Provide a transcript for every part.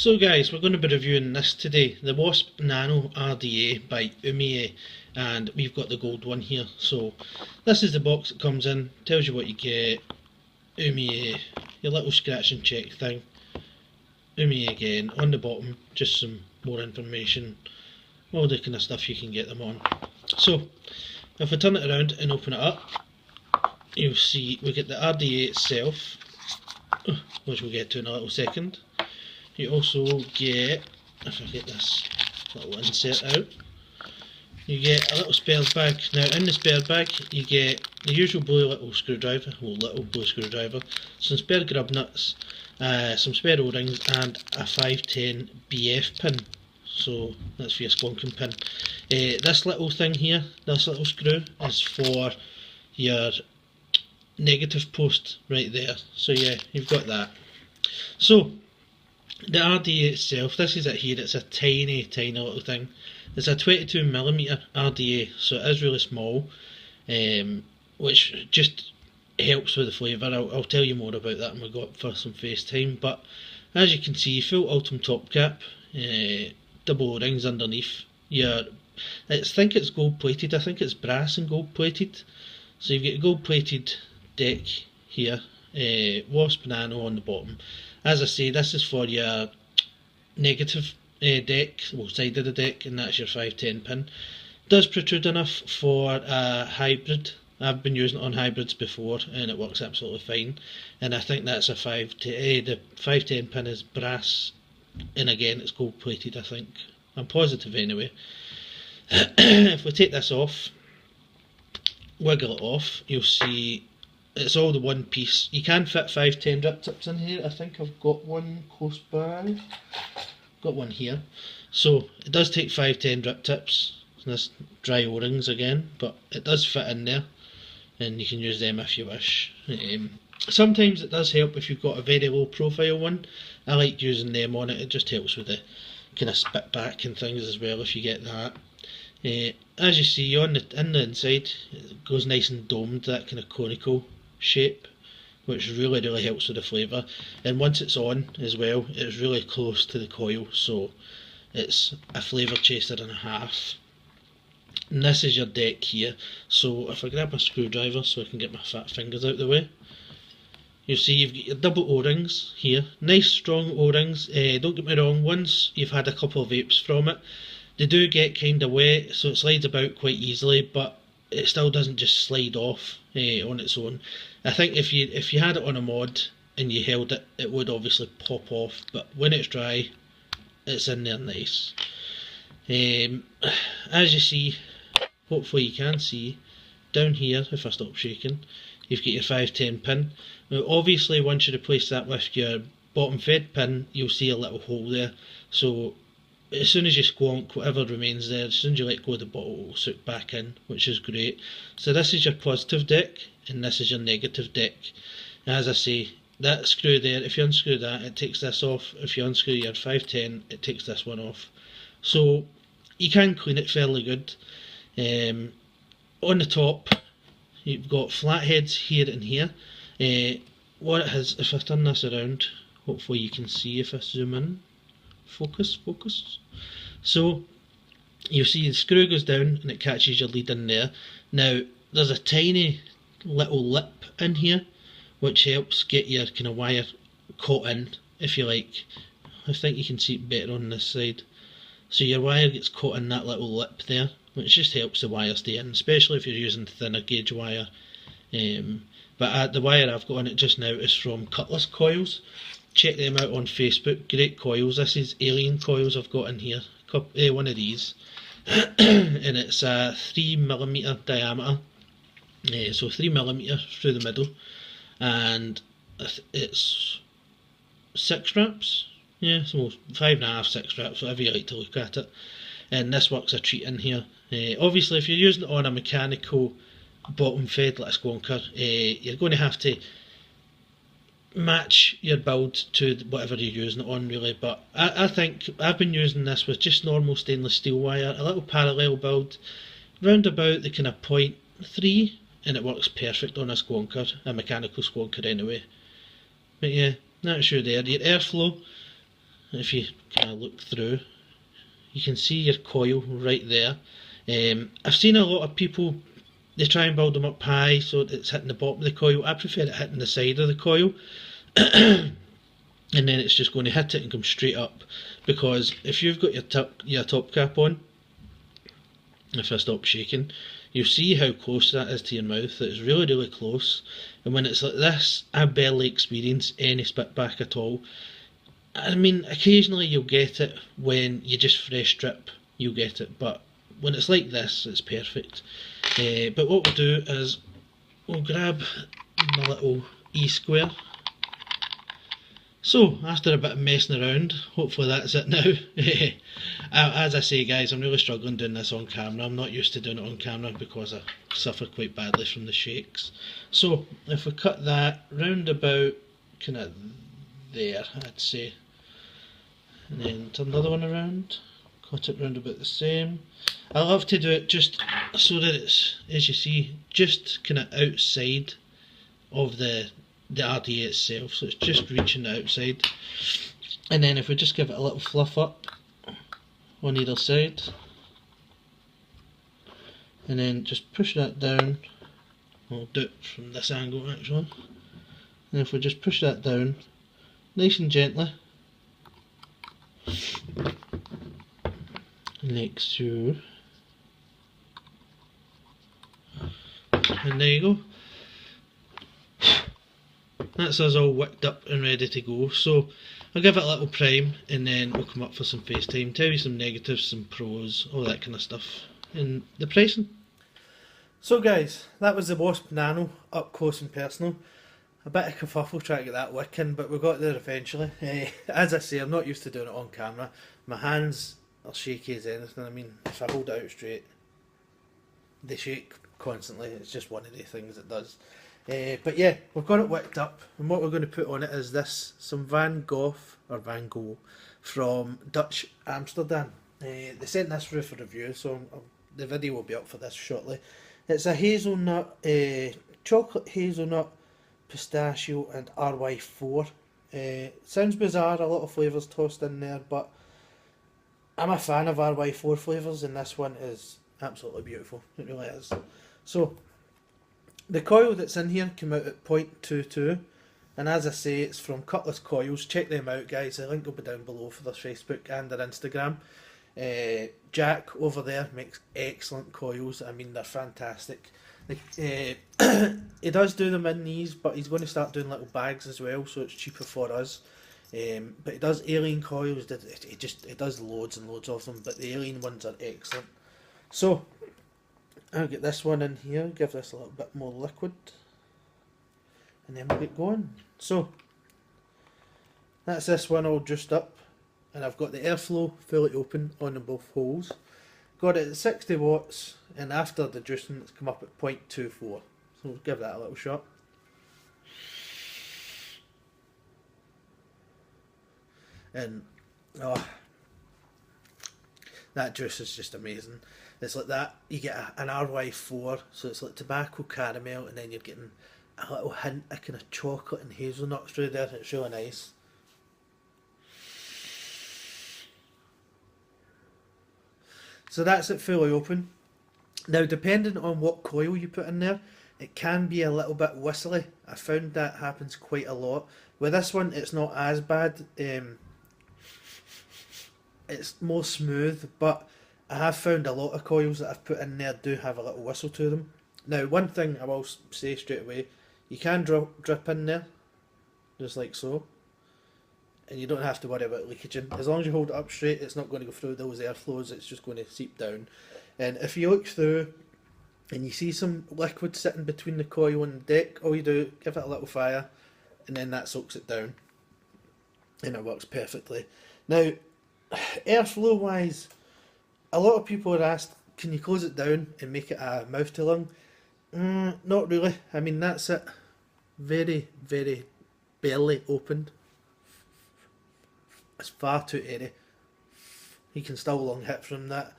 So guys, we're going to be reviewing this today, the Wasp Nano RDA by Oumier, and we've got the gold one here. So this is the box that comes in, tells you what you get, Oumier, your little scratch and check thing, Oumier again, on the bottom just some more information, all the kind of stuff you can get them on. So if we turn it around and open it up, you'll see we get the RDA itself, which we'll get to in a little second. You also get, if I get this little insert out, you get a little spare bag. Now in the spare bag you get the usual blue little screwdriver, some spare grub nuts, some spare O-rings and a 510 BF pin. So that's for your squonking pin. This little thing here, this little screw, is for your negative post right there. So yeah, you've got that. So the RDA itself, this is it here, it's a tiny little thing. It's a 22mm RDA, so it is really small, which just helps with the flavour. I'll tell you more about that when we go up for some FaceTime. But as you can see, full Ultim top cap, double O-rings underneath. I think it's gold plated, I think it's brass and gold plated. So you've got a gold plated deck here, Wasp Nano on the bottom. As I say, this is for your negative deck, well, side of the deck, and that's your 510 pin. Does protrude enough for a hybrid. I've been using it on hybrids before and it works absolutely fine. And I think that's a the 510 pin is brass, and again it's gold plated, I think. I'm positive anyway. If we take this off, wiggle it off, you'll see it's all the one piece. You can fit 510 drip tips in here. I think I've got one close by. Got one here. So it does take 510 drip tips. This dry O-rings again, but it does fit in there, and you can use them if you wish. Sometimes it does help if you've got a very low profile one. I like using them on it. It just helps with the kind of spit back and things as well if you get that. As you see in the inside, it goes nice and domed, that kind of conical shape, which really helps with the flavour. And once it's on as well, it's really close to the coil, so it's a flavour chaser and a half. And this is your deck here. So if I grab my screwdriver so I can get my fat fingers out of the way, you'll see you've got your double O-rings here, nice strong O-rings. Don't get me wrong, once you've had a couple of vapes from it, they do get kind of wet, so it slides about quite easily, but it still doesn't just slide off on its own. I think if you had it on a mod and you held it, it would obviously pop off, but when it's dry, it's in there nice. As you see, hopefully you can see, down here, if I stop shaking, you've got your 510 pin. Now obviously once you replace that with your bottom fed pin, you'll see a little hole there, so as soon as you squonk, whatever remains there, as soon as you let go of the bottle, it will suck back in, which is great. So this is your positive deck, and this is your negative deck. As I say, that screw there, if you unscrew that, it takes this off. If you unscrew your 510, it takes this one off. So you can clean it fairly good. On the top, you've got flatheads here and here. What it has, if I turn this around, hopefully you can see if I zoom in. Focus. So you'll see the screw goes down and it catches your lead in there. Now there's a tiny little lip in here which helps get your kind of wire caught in, if you like. I think you can see it better on this side. So your wire gets caught in that little lip there, which just helps the wire stay in, especially if you're using thinner gauge wire. But the wire I've got on it just now is from Coils. Check them out on Facebook, great coils. This is alien coils I've got in here, one of these, and it's a 3mm diameter, so 3mm through the middle, and it's 6 wraps, yeah, so 5.5, 6 wraps, whatever you like to look at it, and this works a treat in here. Obviously if you're using it on a mechanical bottom fed like a squonker, you're going to have to match your build to whatever you're using it on really, but I think I've been using this with just normal stainless steel wire, a little parallel build, round about the kind of 0.3, and it works perfect on a squonker, a mechanical squonker anyway. But yeah, that's you there. Your airflow, if you kind of look through, you can see your coil right there. I've seen a lot of people, they try and build them up high so it's hitting the bottom of the coil. I prefer it hitting the side of the coil. And then it's just going to hit it and come straight up, because if you've got your top cap on, if I stop shaking, you'll see how close that is to your mouth. It's really, really close. And when it's like this, I barely experience any spit back at all. I mean, occasionally you'll get it when you just fresh strip, you'll get it, but when it's like this, it's perfect. But what we'll do is we'll grab my little E-square. So, after a bit of messing around, hopefully that's it now. As I say guys, I'm really struggling doing this on camera. I'm not used to doing it on camera because I suffer quite badly from the shakes. So, if we cut that round about kind of there, I'd say. And then turn the other one around, cut it round about the same. I love to do it just so that it's, as you see, just kind of outside of the RDA itself, so it's just reaching the outside. And then if we just give it a little fluff up on either side, and then just push that down. I'll do it from this angle actually. And if we just push that down nice and gently, like so, and there you go. That's us all wicked up and ready to go. So I'll give it a little prime and then we'll come up for some FaceTime, tell you some negatives, some pros, all that kind of stuff, and the pricing. So guys, that was the Wasp Nano up close and personal. A bit of kerfuffle trying to get that wick in, but we got there eventually. As I say, I'm not used to doing it on camera. My hands are shaky as anything. I mean, if I hold it out straight, they shake constantly. It's just one of the things it does. But yeah, we've got it wicked up, and what we're going to put on it is this, some Van Gogh from Dutch Amsterdam. They sent this through for review, so the video will be up for this shortly. It's a hazelnut, chocolate hazelnut, pistachio and RY4. Sounds bizarre, a lot of flavours tossed in there, but I'm a fan of RY4 flavours, and this one is absolutely beautiful. It really is. So the coil that's in here came out at 0.22, and as I say, it's from Cutlass Coils. Check them out guys, the link will be down below for their Facebook and their Instagram. Jack over there makes excellent coils. I mean, they're fantastic. He does do them in these, but he's going to start doing little bags as well, so it's cheaper for us. But he does alien coils. He does loads and loads of them, but the alien ones are excellent. So I'll get this one in here, give this a little bit more liquid, and then we'll get going. So that's this one all juiced up, and I've got the airflow fully open on both holes. Got it at 60 watts, and after the juicing it's come up at 0.24. So we'll give that a little shot. And oh, that juice is just amazing. It's like that, you get an RY4, so it's like tobacco caramel, and then you're getting a little hint of kind of chocolate and hazelnut through there. It's really nice. So that's it fully open. Now, depending on what coil you put in there, it can be a little bit whistly. I found that happens quite a lot. With this one, it's not as bad. It's more smooth, but I have found a lot of coils that I've put in there do have a little whistle to them. Now, one thing I will say straight away, you can drip in there, just like so, and you don't have to worry about leakaging. As long as you hold it up straight, it's not going to go through those airflows, it's just going to seep down. And if you look through and you see some liquid sitting between the coil and the deck, all you do, give it a little fire, and then that soaks it down, and it works perfectly. Now, airflow wise, a lot of people are asked, can you close it down and make it a mouth to lung? Not really. I mean, that's it. Very, very barely opened. It's far too airy. You can still lung hit from that.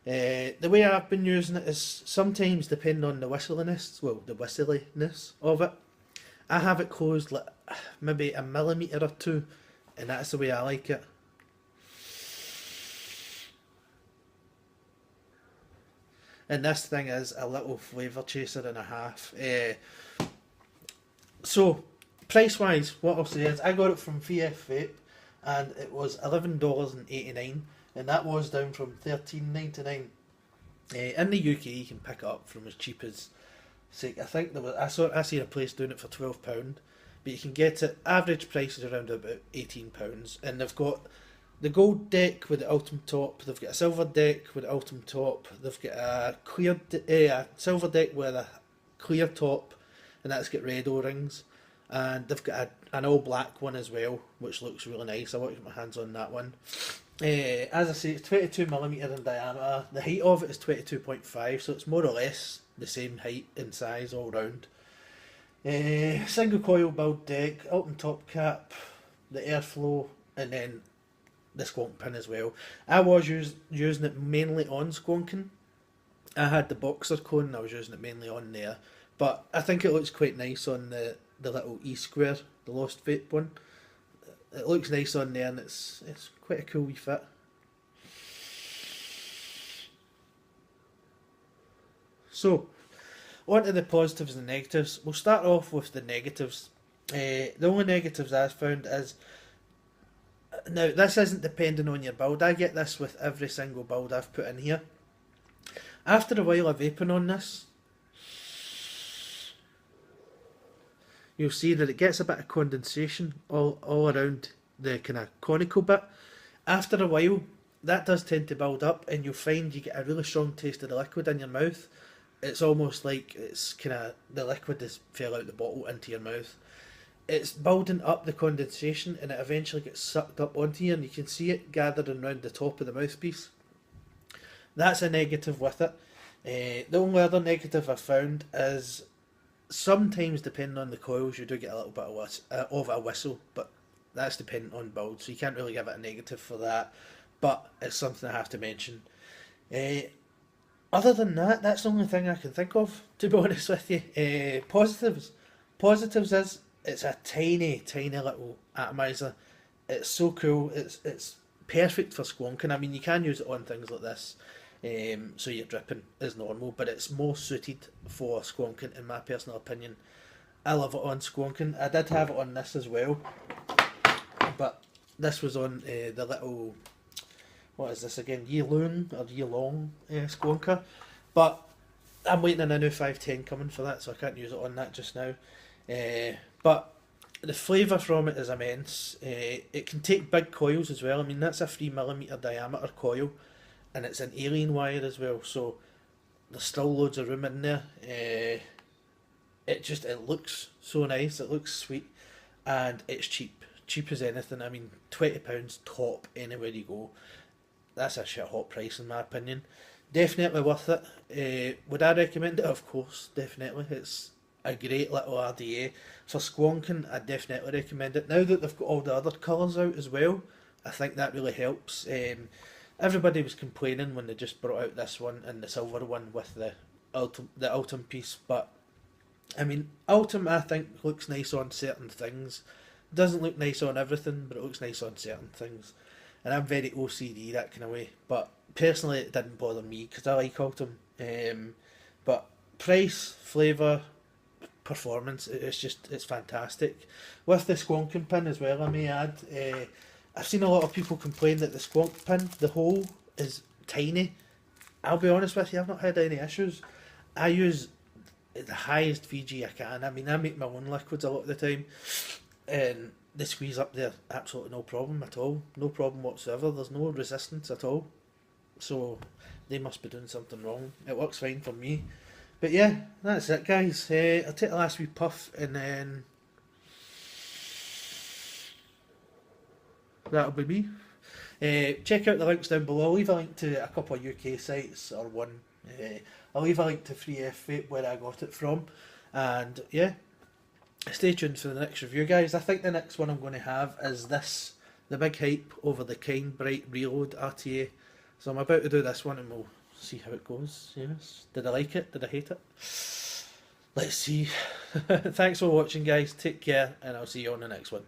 The way I've been using it is sometimes, depending on the whistliness of it, I have it closed like maybe a millimetre or two, and that's the way I like it. and this thing is a little flavour chaser and a half. So, price wise, what I'll say is I got it from VF Vape, and it was $11.89, and that was down from $13.99. In the UK, you can pick it up from as cheap as, say, I think there was I seen a place doing it for £12, but you can get it. Average price is around about £18, and they've got the gold deck with the ultimate top. They've got a silver deck with the ultimate top. They've got a a silver deck with a clear top, and that's got red O-rings. And they've got an all black one as well, which looks really nice. I want to get my hands on that one. As I say, it's 22mm in diameter. The height of it is 22.5, so it's more or less the same height and size all round. Single coil build deck, ultimate top cap, the airflow, and then the squonk pin as well. I was using it mainly on squonking. I had the boxer cone and I was using it mainly on there, but I think it looks quite nice on the little E-square, the Lost Vape one. It looks nice on there, and it's quite a cool wee fit. So, on to the positives and negatives. We'll start off with the negatives. The only negatives I've found is, now this isn't depending on your build. I get this with every single build I've put in here. After a while of vaping on this, you'll see that it gets a bit of condensation all around the kind of conical bit. After a while, that does tend to build up, and you'll find you get a really strong taste of the liquid in your mouth. It's almost like it's kind of, the liquid has fell out the bottle into your mouth. It's building up the condensation, and it eventually gets sucked up onto you, and you can see it gathering around the top of the mouthpiece. That's a negative with it. The only other negative I've found is sometimes, depending on the coils, you do get a little bit of a whistle, but that's dependent on build, so you can't really give it a negative for that, but it's something I have to mention. Other than that, that's the only thing I can think of, to be honest with you. Positives is, it's a tiny little atomizer. It's so cool. It's perfect for squonking. I mean, you can use it on things like this, so your dripping is normal, but it's more suited for squonking, in my personal opinion. I love it on squonking. I did have it on this as well, but this was on the little, what is this again, year-long squonker, but I'm waiting on a new 510 coming for that, so I can't use it on that just now. But the flavour from it is immense. It can take big coils as well. I mean, that's a 3mm diameter coil, and it's an alien wire as well, so there's still loads of room in there. It looks so nice, it looks sweet, and it's cheap as anything. I mean, £20 top anywhere you go. That's a shit hot price in my opinion. Definitely worth it. Would I recommend it? Of course, definitely. It's a great little RDA. For squonking, I definitely recommend it. Now that they've got all the other colours out as well, I think that really helps. Everybody was complaining when they just brought out this one and the silver one with the Ultim piece, but I mean, Ultim I think looks nice on certain things. Doesn't look nice on everything, but it looks nice on certain things. And I'm very OCD that kind of way, but personally it didn't bother me because I like Ultim. But price, flavour, performance, it's fantastic. With the squonking pin as well, I may add, I've seen a lot of people complain that the squonk pin, the hole is tiny. I'll be honest with you, I've not had any issues. I use the highest VG I can. I mean, I make my own liquids a lot of the time, and the squeeze up there, absolutely no problem at all. No problem whatsoever. There's no resistance at all. So they must be doing something wrong. It works fine for me. But yeah, that's it, guys. I'll take the last wee puff, and then that'll be me. Check out the links down below. I'll leave a link to a couple of UK sites, or one. I'll leave a link to 3F Vape where I got it from. And yeah, stay tuned for the next review, guys. I think the next one I'm going to have is this, the big hype over the Kind Bright Reload RTA. So I'm about to do this one, and we'll see how it goes. Yes. Did I like it? Did I hate it? Let's see. Thanks for watching, guys. Take care, and I'll see you on the next one.